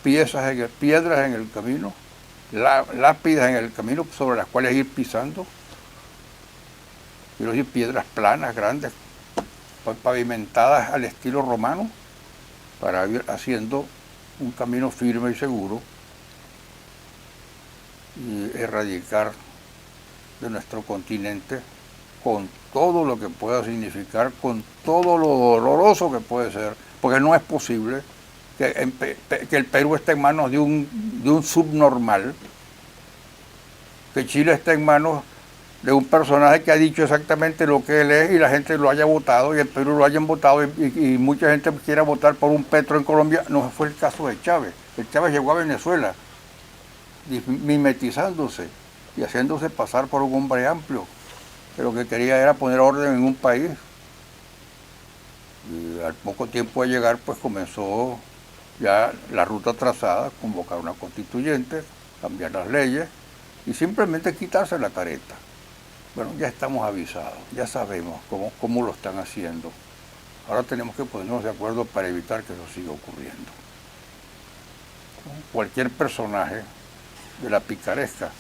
piedras en el camino, lápidas en el camino sobre las cuales ir pisando. Quiero decir, piedras planas, grandes, pavimentadas al estilo romano, para ir haciendo un camino firme y seguro y erradicar de nuestro continente con todo lo que pueda significar, con todo lo doloroso que puede ser, porque no es posible que el Perú esté en manos de un subnormal, que Chile esté en manos de un personaje que ha dicho exactamente lo que él es y la gente lo haya votado y el Perú lo hayan votado y mucha gente quiera votar por un Petro en Colombia. No fue el caso de Chávez. El Chávez llegó a Venezuela mimetizándose y haciéndose pasar por un hombre amplio, que lo que quería era poner orden en un país. Y al poco tiempo de llegar, pues comenzó ya la ruta trazada, convocar una constituyente, cambiar las leyes y simplemente quitarse la careta. Bueno, ya estamos avisados, ya sabemos cómo lo están haciendo. Ahora tenemos que ponernos de acuerdo para evitar que eso siga ocurriendo. Cualquier personaje de la picaresca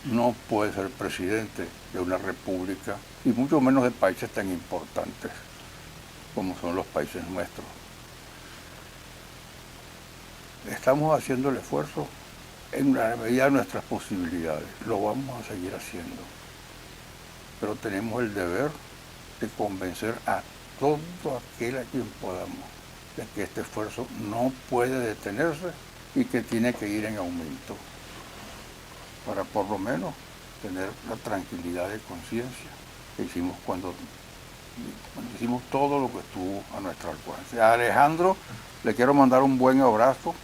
no puede ser presidente de una república y mucho menos de países tan importantes como son los países nuestros. Estamos haciendo el esfuerzo en la medida de nuestras posibilidades, lo vamos a seguir haciendo, pero tenemos el deber de convencer a todo aquel a quien podamos de que este esfuerzo no puede detenerse y que tiene que ir en aumento, para por lo menos tener la tranquilidad de conciencia que hicimos cuando hicimos todo lo que estuvo a nuestro alcance. A Alejandro le quiero mandar un buen abrazo,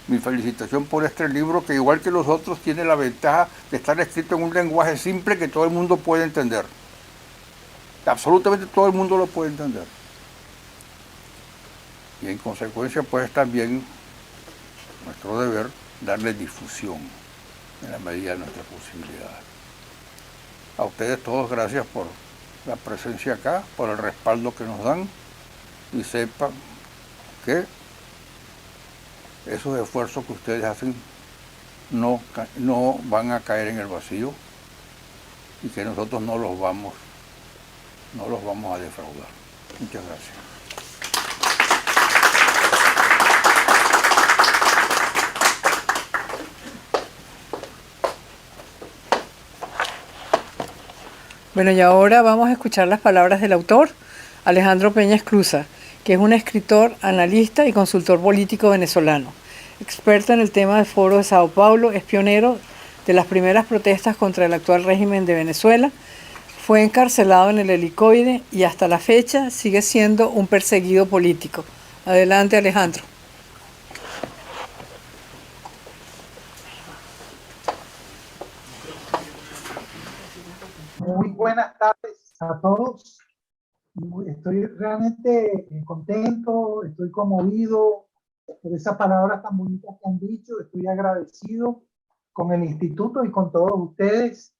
mi felicitación por este libro, que igual que los otros tiene la ventaja de estar escrito en un lenguaje simple que todo el mundo puede entender. Absolutamente todo el mundo lo puede entender. Y en consecuencia, pues también nuestro deber darle difusión en la medida de nuestras posibilidades. A ustedes todos gracias por la presencia acá, por el respaldo que nos dan, y sepan que esos esfuerzos que ustedes hacen no van a caer en el vacío y que nosotros no los vamos a defraudar. Muchas gracias. Bueno, y ahora vamos a escuchar las palabras del autor, Alejandro Peña Esclusa, que es un escritor, analista y consultor político venezolano. Experto en el tema del Foro de Sao Paulo, es pionero de las primeras protestas contra el actual régimen de Venezuela. Fue encarcelado en el Helicoide y hasta la fecha sigue siendo un perseguido político. Adelante, Alejandro. Muy buenas tardes a todos. Estoy realmente contento, estoy conmovido por esas palabras tan bonitas que han dicho. Estoy agradecido con el instituto y con todos ustedes.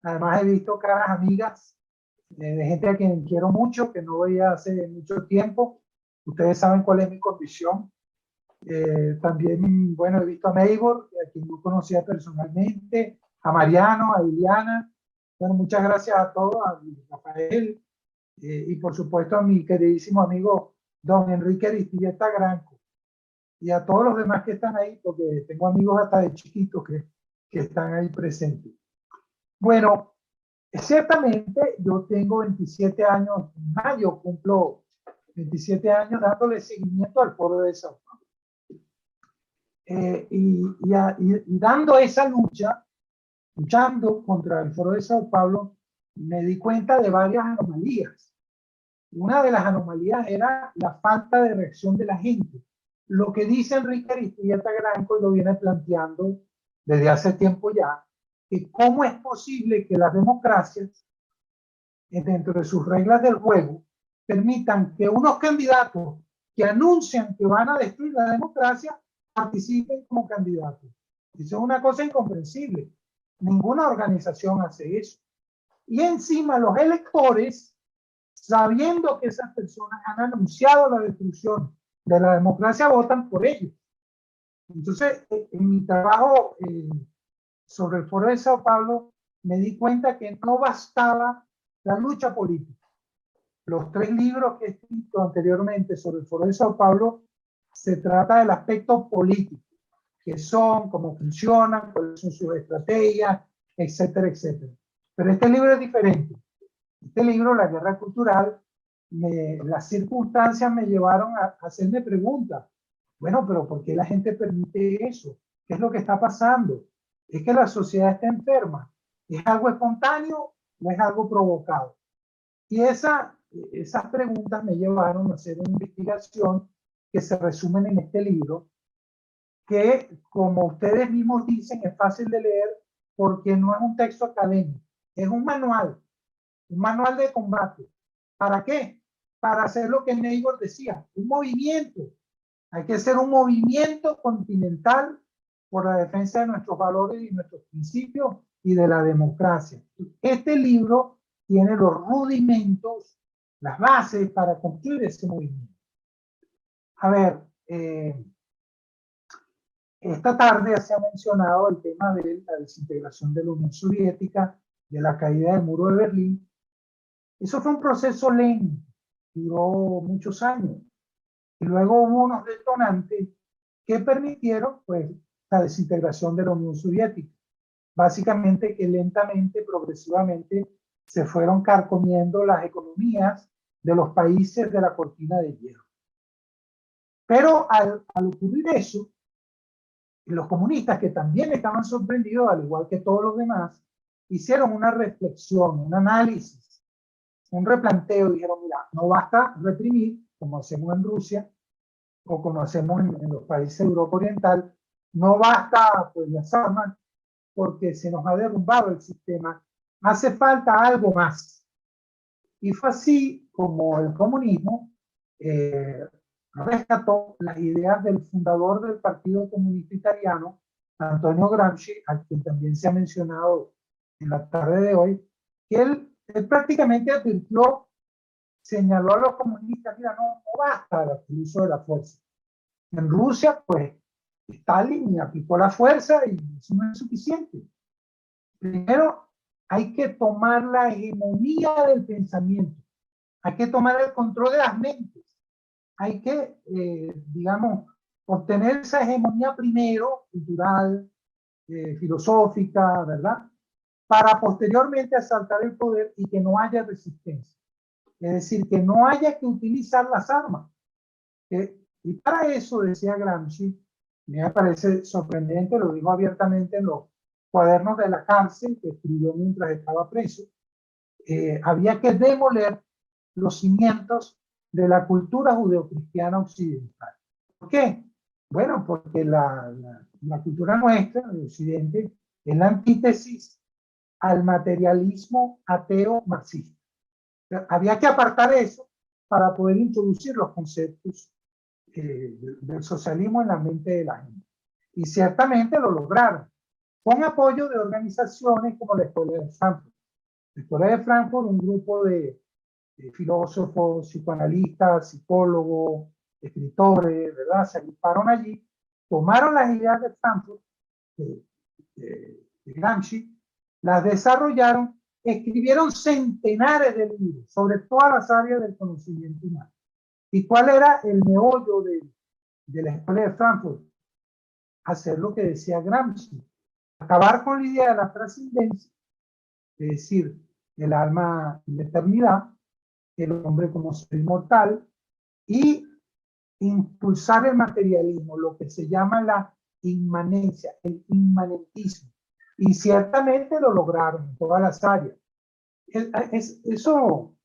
Además he visto caras amigas de gente a quien quiero mucho, que no veía hace mucho tiempo. Ustedes saben cuál es mi condición. También, bueno, he visto a Meibor, a quien no conocía personalmente, a Mariano, a Liliana. Bueno, muchas gracias a todos, a Rafael, y por supuesto a mi queridísimo amigo don Enrique Aristilleta Granco, y a todos los demás que están ahí, porque tengo amigos hasta de chiquitos que están ahí presentes. Bueno, ciertamente yo tengo 27 años, en mayo cumplo 27 años dándole seguimiento al Foro de Sao Paulo. Y dando esa lucha, luchando contra el Foro de Sao Paulo, me di cuenta de varias anomalías. Una de las anomalías era la falta de reacción de la gente. Lo que dice Enrique Aristieta Granco, y lo viene planteando desde hace tiempo ya, que cómo es posible que las democracias, dentro de sus reglas del juego, permitan que unos candidatos que anuncian que van a destruir la democracia participen como candidatos. Eso es una cosa incomprensible. Ninguna organización hace eso. Y encima los electores, sabiendo que esas personas han anunciado la destrucción de la democracia, votan por ellos. Entonces, en mi trabajo sobre el Foro de Sao Paulo, me di cuenta que no bastaba la lucha política. Los 3 libros que he escrito anteriormente sobre el Foro de Sao Paulo, se trata del aspecto político, qué son, cómo funcionan, cuáles son sus estrategias, etcétera, etcétera. Pero este libro es diferente. Este libro, La Guerra Cultural, las circunstancias me llevaron a hacerme preguntas. Bueno, pero ¿por qué la gente permite eso? ¿Qué es lo que está pasando? ¿Es que la sociedad está enferma? ¿Es algo espontáneo o es algo provocado? Y esas preguntas me llevaron a hacer una investigación que se resumen en este libro, que, como ustedes mismos dicen, es fácil de leer porque no es un texto académico, es un manual de combate. ¿Para qué? Para hacer lo que Neighbor decía, un movimiento. Hay que hacer un movimiento continental por la defensa de nuestros valores y nuestros principios y de la democracia. Este libro tiene los rudimentos, las bases para construir ese movimiento. A ver, esta tarde se ha mencionado el tema de la desintegración de la Unión Soviética, de la caída del muro de Berlín. Eso fue un proceso lento, duró muchos años. Y luego hubo unos detonantes que permitieron, pues, la desintegración de la Unión Soviética. Básicamente que lentamente, progresivamente, se fueron carcomiendo las economías de los países de la cortina de hierro. Pero al ocurrir eso, los comunistas, que también estaban sorprendidos, al igual que todos los demás, hicieron una reflexión, un análisis, un replanteo. Dijeron, mira, no basta reprimir, como hacemos en Rusia, o como hacemos en los países de Europa Oriental, no basta pues las armas, porque se nos ha derrumbado el sistema, hace falta algo más. Y fue así como el comunismo rescató las ideas del fundador del Partido Comunista Italiano, Antonio Gramsci, a quien también se ha mencionado en la tarde de hoy, que él prácticamente advirtió, señaló a los comunistas, mira, no basta el uso de la fuerza. En Rusia, pues, Stalin aplicó la fuerza y eso no es suficiente. Primero, hay que tomar la hegemonía del pensamiento, hay que tomar el control de las mentes, hay que, digamos, obtener esa hegemonía primero, cultural, filosófica, ¿verdad? Para posteriormente asaltar el poder y que no haya resistencia. Es decir, que no haya que utilizar las armas. Y para eso, decía Gramsci, me parece sorprendente, lo dijo abiertamente en los cuadernos de la cárcel que escribió mientras estaba preso, había que demoler los cimientos de la cultura judeocristiana occidental. ¿Por qué? Bueno, porque la cultura nuestra, de Occidente, es la antítesis al materialismo ateo marxista. Había que apartar eso para poder introducir los conceptos del socialismo en la mente de la gente. Y ciertamente lo lograron, con apoyo de organizaciones como la Escuela de Frankfurt. La Escuela de Frankfurt, un grupo de filósofos, psicoanalistas, psicólogos, escritores, ¿verdad? Se agruparon allí, tomaron las ideas de Frankfurt, de Gramsci, las desarrollaron, escribieron centenares de libros sobre todas las áreas del conocimiento humano. ¿Y cuál era el meollo de la Escuela de Frankfurt? Hacer lo que decía Gramsci, acabar con la idea de la trascendencia, es decir, el alma y la eternidad, el hombre como ser inmortal, y impulsar el materialismo, lo que se llama la inmanencia, el inmanentismo. Y ciertamente lo lograron en todas las áreas. Eso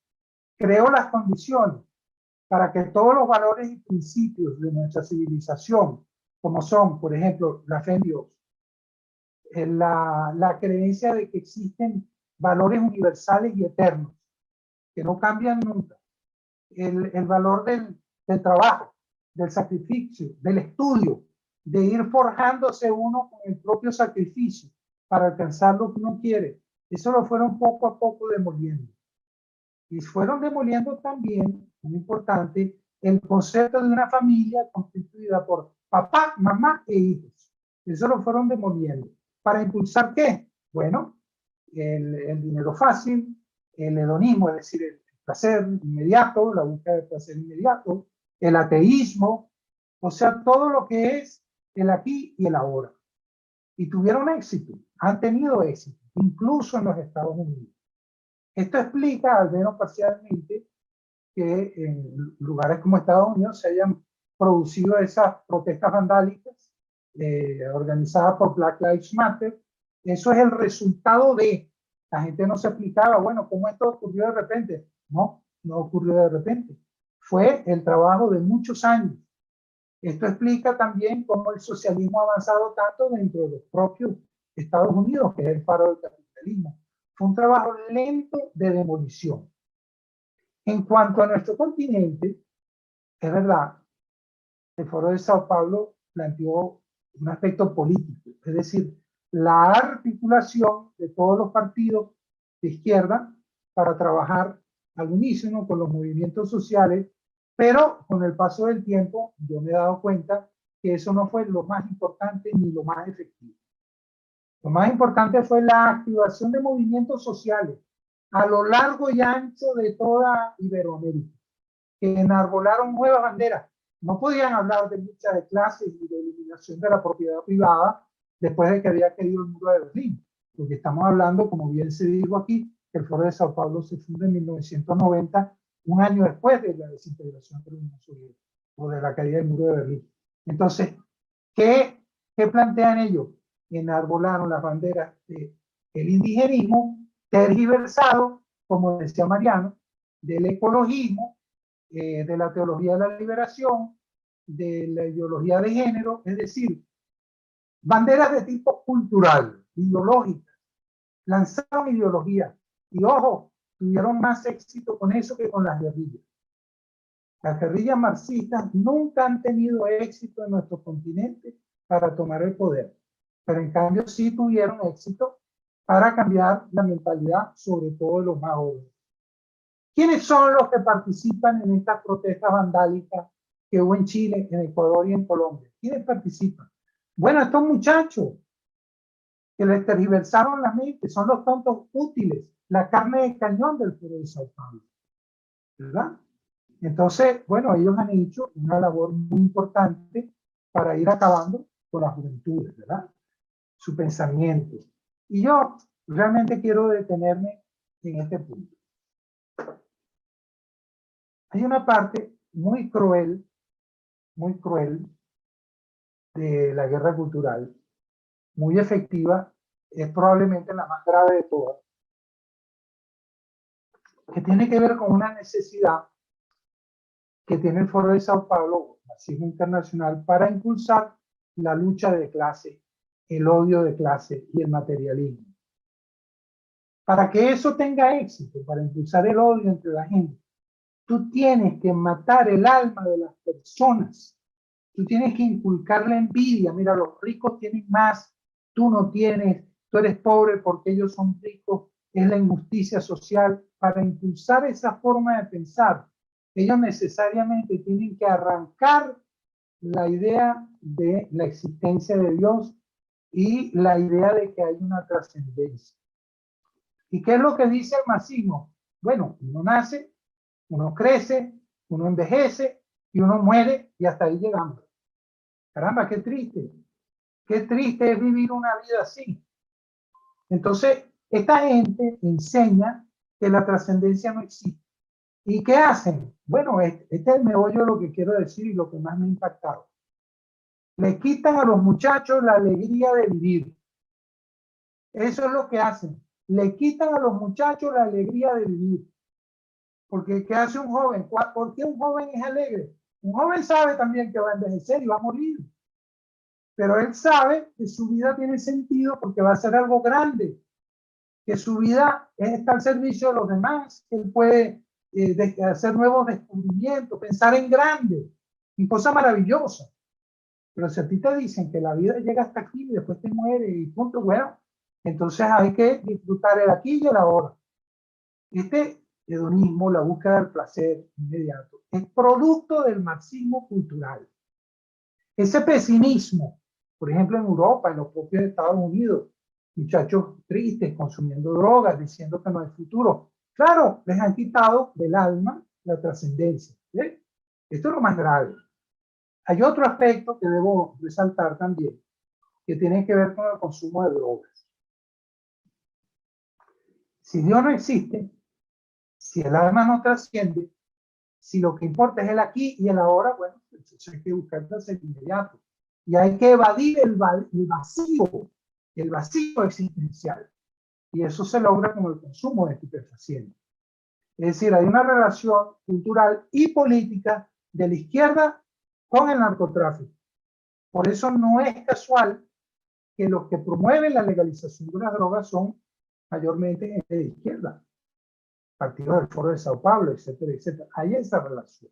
creó las condiciones para que todos los valores y principios de nuestra civilización, como son, por ejemplo, la fe en Dios, la creencia de que existen valores universales y eternos, que no cambian nunca, el valor del trabajo, del sacrificio, del estudio, de ir forjándose uno con el propio sacrificio para alcanzar lo que uno quiere. Eso lo fueron poco a poco demoliendo. Y fueron demoliendo también, muy importante, el concepto de una familia constituida por papá, mamá e hijos. Eso lo fueron demoliendo. ¿Para impulsar qué? Bueno, el dinero fácil, el hedonismo, es decir, el placer inmediato, la búsqueda de placer inmediato, el ateísmo, o sea, todo lo que es el aquí y el ahora. Y tuvieron éxito, han tenido éxito, incluso en los Estados Unidos. Esto explica, al menos parcialmente, que en lugares como Estados Unidos se hayan producido esas protestas vandálicas organizadas por Black Lives Matter. Eso es el resultado de, la gente no se explicaba, bueno, ¿cómo esto ocurrió de repente? No, no ocurrió de repente. Fue el trabajo de muchos años. Esto explica también cómo el socialismo ha avanzado tanto dentro de los propios Estados Unidos, que es el faro del capitalismo. Fue un trabajo lento de demolición. En cuanto a nuestro continente, es verdad, el Foro de Sao Paulo planteó un aspecto político, es decir, la articulación de todos los partidos de izquierda para trabajar al unísono con los movimientos sociales, pero con el paso del tiempo yo me he dado cuenta que eso no fue lo más importante ni lo más efectivo. Lo más importante fue la activación de movimientos sociales a lo largo y ancho de toda Iberoamérica, que enarbolaron nuevas banderas. No podían hablar de lucha de clases y de eliminación de la propiedad privada después de que había caído el muro de Berlín, porque estamos hablando, como bien se dijo aquí, que el Foro de Sao Paulo se funda en 1990, un año después de la desintegración de la Unión Soviética o de la caída del muro de Berlín. Entonces, ¿qué plantean ellos? Enarbolaron las banderas del indigenismo, tergiversado, como decía Mariano, del ecologismo, de la teología de la liberación, de la ideología de género, es decir, banderas de tipo cultural, ideológica, lanzaron ideología y, ojo, tuvieron más éxito con eso que con las guerrillas. Las guerrillas marxistas nunca han tenido éxito en nuestro continente para tomar el poder, pero en cambio sí tuvieron éxito para cambiar la mentalidad, sobre todo de los más jóvenes. ¿Quiénes son los que participan en estas protestas vandálicas que hubo en Chile, en Ecuador y en Colombia? ¿Quiénes participan? Bueno, estos muchachos que les tergiversaron la mente, son los tontos útiles, la carne de cañón del Foro de Sao Paulo, ¿verdad? Entonces, bueno, ellos han hecho una labor muy importante para ir acabando con las juventudes, ¿verdad? Su pensamiento. Y yo realmente quiero detenerme en este punto. Hay una parte muy cruel de la guerra cultural, muy efectiva, es probablemente la más grave de todas, que tiene que ver con una necesidad que tiene el Foro de Sao Paulo, Marxismo Internacional, para impulsar la lucha de clase, el odio de clase y el materialismo. Para que eso tenga éxito, para impulsar el odio entre la gente, tú tienes que matar el alma de las personas. Tú tienes que inculcar la envidia. Mira, los ricos tienen más, tú no tienes, tú eres pobre porque ellos son ricos. Es la injusticia social. Para impulsar esa forma de pensar, ellos necesariamente tienen que arrancar la idea de la existencia de Dios y la idea de que hay una trascendencia. ¿Y qué es lo que dice el marxismo? Bueno, uno nace, uno crece, uno envejece y uno muere y hasta ahí llegamos. Caramba, qué triste. Qué triste es vivir una vida así. Entonces, esta gente enseña que la trascendencia no existe. ¿Y qué hacen? Bueno, este es el meollo de lo que quiero decir y lo que más me ha impactado. Le quitan a los muchachos la alegría de vivir. Eso es lo que hacen. Le quitan a los muchachos la alegría de vivir. Porque ¿qué hace un joven? ¿Por qué un joven es alegre? Un joven sabe también que va a envejecer y va a morir. Pero él sabe que su vida tiene sentido porque va a ser algo grande. Que su vida está al servicio de los demás. Que él puede hacer nuevos descubrimientos, pensar en grande, en cosas maravillosas. Pero si a ti te dicen que la vida llega hasta aquí y después te muere y punto, bueno, entonces hay que disfrutar el aquí y el ahora. Este hedonismo, la búsqueda del placer inmediato, es producto del marxismo cultural. Ese pesimismo, por ejemplo en Europa, en los propios Estados Unidos, muchachos tristes consumiendo drogas, diciendo que no hay futuro. Claro, les han quitado del alma la trascendencia. ¿Sí? Esto es lo más grave. Hay otro aspecto que debo resaltar también, que tiene que ver con el consumo de drogas. Si Dios no existe, si el alma no trasciende, si lo que importa es el aquí y el ahora, bueno, entonces hay que buscar placer inmediato. Y hay que evadir el vacío existencial. Y eso se logra con el consumo de estupefacientes. Es decir, hay una relación cultural y política de la izquierda con el narcotráfico. Por eso no es casual que los que promueven la legalización de las drogas son mayormente gente de izquierda. Partidos del Foro de Sao Paulo, etcétera, etcétera. Hay esa relación.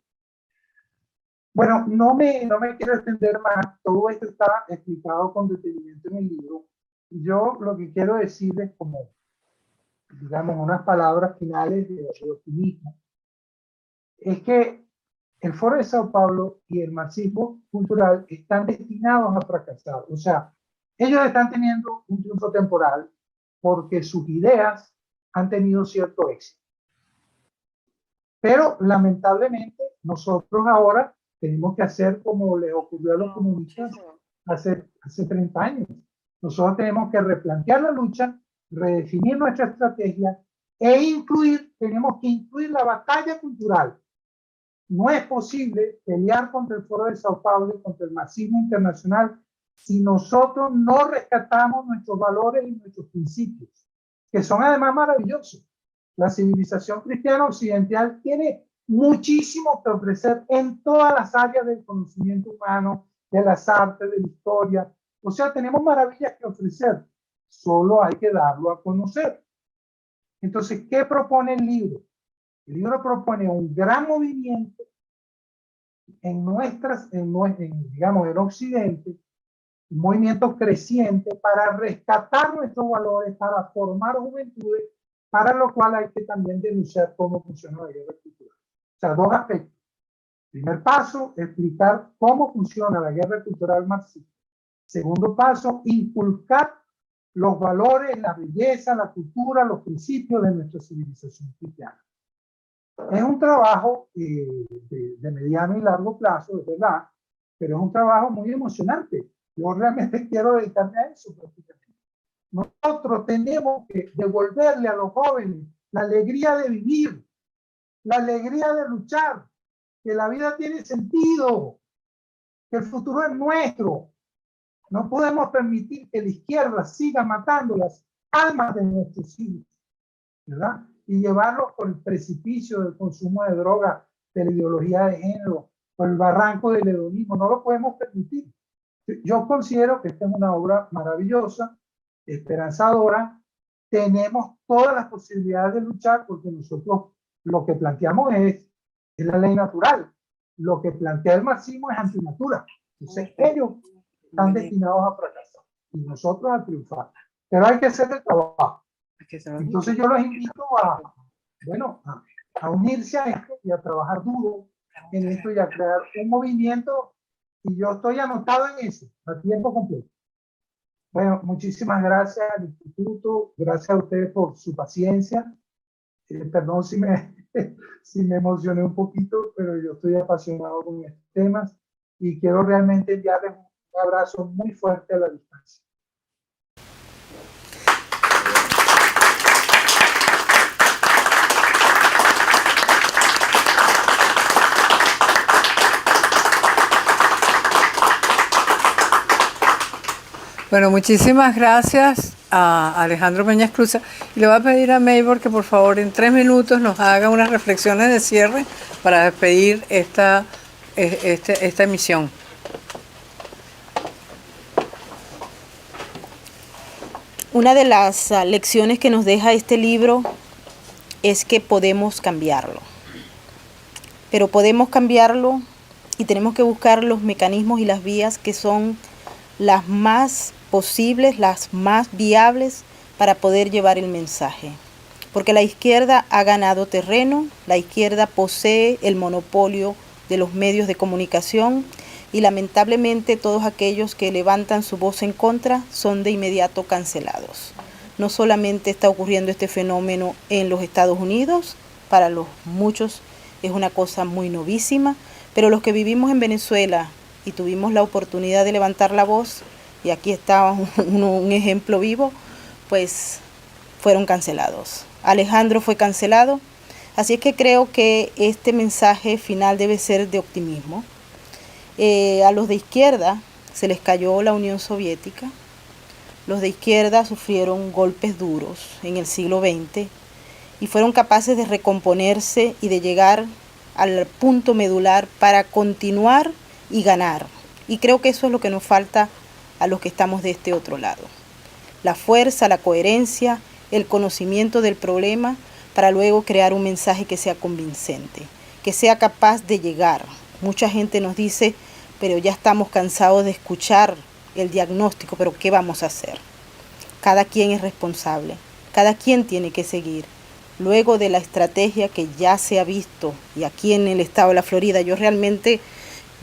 Bueno, no me quiero extender más. Todo esto está explicado con detenimiento en el libro. Yo lo que quiero decirles como, digamos, unas palabras finales de optimismo, es que el Foro de Sao Paulo y el marxismo cultural están destinados a fracasar. O sea, ellos están teniendo un triunfo temporal porque sus ideas han tenido cierto éxito. Pero lamentablemente nosotros ahora tenemos que hacer como les ocurrió a los comunistas hace 30 años. Nosotros tenemos que replantear la lucha, redefinir nuestra estrategia tenemos que incluir la batalla cultural. No es posible pelear contra el Foro de Sao Paulo y contra el marxismo internacional si nosotros no rescatamos nuestros valores y nuestros principios, que son además maravillosos. La civilización cristiana occidental tiene muchísimo que ofrecer en todas las áreas del conocimiento humano, de las artes, de la historia. O sea, tenemos maravillas que ofrecer. Solo hay que darlo a conocer. Entonces, ¿qué propone el libro? El libro propone un gran movimiento digamos, en Occidente, un movimiento creciente para rescatar nuestros valores, para formar juventudes, para lo cual hay que también denunciar cómo funciona la guerra cultural. O sea, dos aspectos. Primer paso, explicar cómo funciona la guerra cultural marxista. Segundo paso, inculcar los valores, la belleza, la cultura, los principios de nuestra civilización cristiana. Es un trabajo de mediano y largo plazo, es verdad, pero es un trabajo muy emocionante. Yo realmente quiero dedicarme a eso prácticamente. Nosotros tenemos que devolverle a los jóvenes la alegría de vivir, la alegría de luchar, que la vida tiene sentido, que el futuro es nuestro. No podemos permitir que la izquierda siga matando las almas de nuestros hijos, ¿verdad? Y llevarlos por el precipicio del consumo de drogas, de la ideología de género, por el barranco del hedonismo. No lo podemos permitir. Yo considero que esta es una obra maravillosa, esperanzadora. Tenemos todas las posibilidades de luchar porque nosotros lo que planteamos es la ley natural. Lo que plantea el marxismo es antinatura. Entonces ellos están destinados a fracasar y nosotros a triunfar. Pero hay que hacer el trabajo. Entonces yo los invito a unirse a esto y a trabajar duro en esto y a crear un movimiento, y yo estoy anotado en eso, a tiempo completo. Bueno, muchísimas gracias al Instituto, gracias a ustedes por su paciencia. Perdón si me emocioné un poquito, pero yo estoy apasionado con estos temas y quiero realmente enviarles un abrazo muy fuerte a la distancia. Bueno, muchísimas gracias a Alejandro Peña Esclusa. Y le voy a pedir a Maybor que por favor en 3 minutos nos haga unas reflexiones de cierre para despedir esta emisión. Una de las lecciones que nos deja este libro es que podemos cambiarlo. Pero podemos cambiarlo y tenemos que buscar los mecanismos y las vías que son las más posibles, las más viables para poder llevar el mensaje. Porque la izquierda ha ganado terreno, la izquierda posee el monopolio de los medios de comunicación y lamentablemente todos aquellos que levantan su voz en contra son de inmediato cancelados. No solamente está ocurriendo este fenómeno en los Estados Unidos, para los muchos es una cosa muy novísima, pero los que vivimos en Venezuela y tuvimos la oportunidad de levantar la voz, y aquí está un ejemplo vivo, pues fueron cancelados. Alejandro fue cancelado, así es que creo que este mensaje final debe ser de optimismo. A los de izquierda se les cayó la Unión Soviética, los de izquierda sufrieron golpes duros en el siglo XX y fueron capaces de recomponerse y de llegar al punto medular para continuar y ganar. Y creo que eso es lo que nos falta a los que estamos de este otro lado. La fuerza, la coherencia, el conocimiento del problema para luego crear un mensaje que sea convincente, que sea capaz de llegar. Mucha gente nos dice, pero ya estamos cansados de escuchar el diagnóstico, pero ¿qué vamos a hacer? Cada quien es responsable, cada quien tiene que seguir. Luego de la estrategia que ya se ha visto, y aquí en el estado de la Florida, yo realmente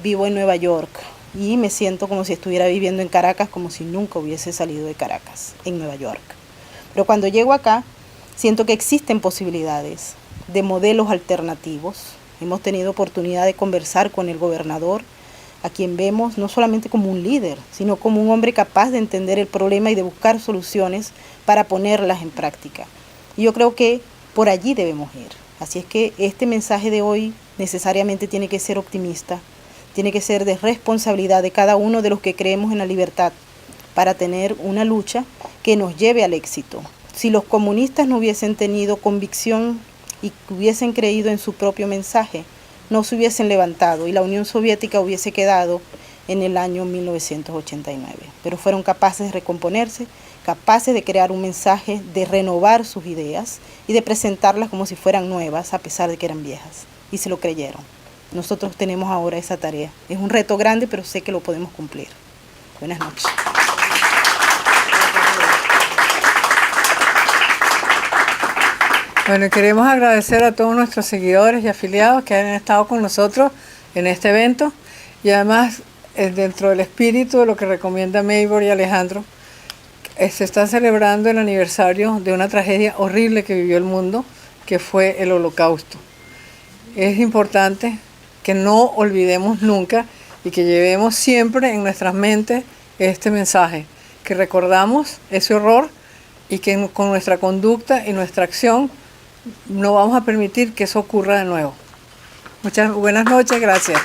vivo en Nueva York y me siento como si estuviera viviendo en Caracas, como si nunca hubiese salido de Caracas, en Nueva York. Pero cuando llego acá, siento que existen posibilidades de modelos alternativos. Hemos tenido oportunidad de conversar con el gobernador, a quien vemos no solamente como un líder, sino como un hombre capaz de entender el problema y de buscar soluciones para ponerlas en práctica. Y yo creo que por allí debemos ir. Así es que este mensaje de hoy necesariamente tiene que ser optimista, tiene que ser de responsabilidad de cada uno de los que creemos en la libertad para tener una lucha que nos lleve al éxito. Si los comunistas no hubiesen tenido convicción y hubiesen creído en su propio mensaje, no se hubiesen levantado y la Unión Soviética hubiese quedado en el año 1989. Pero fueron capaces de recomponerse, capaces de crear un mensaje, de renovar sus ideas y de presentarlas como si fueran nuevas a pesar de que eran viejas. Y se lo creyeron. Nosotros tenemos ahora esa tarea. Es un reto grande, pero sé que lo podemos cumplir. Buenas noches. Bueno, queremos agradecer a todos nuestros seguidores y afiliados que han estado con nosotros en este evento y además dentro del espíritu de lo que recomienda Maybor y Alejandro, se está celebrando el aniversario de una tragedia horrible que vivió el mundo, que fue el Holocausto. Es importante que no olvidemos nunca y que llevemos siempre en nuestras mentes este mensaje, que recordamos ese horror y que con nuestra conducta y nuestra acción no vamos a permitir que eso ocurra de nuevo. Muchas buenas noches, gracias.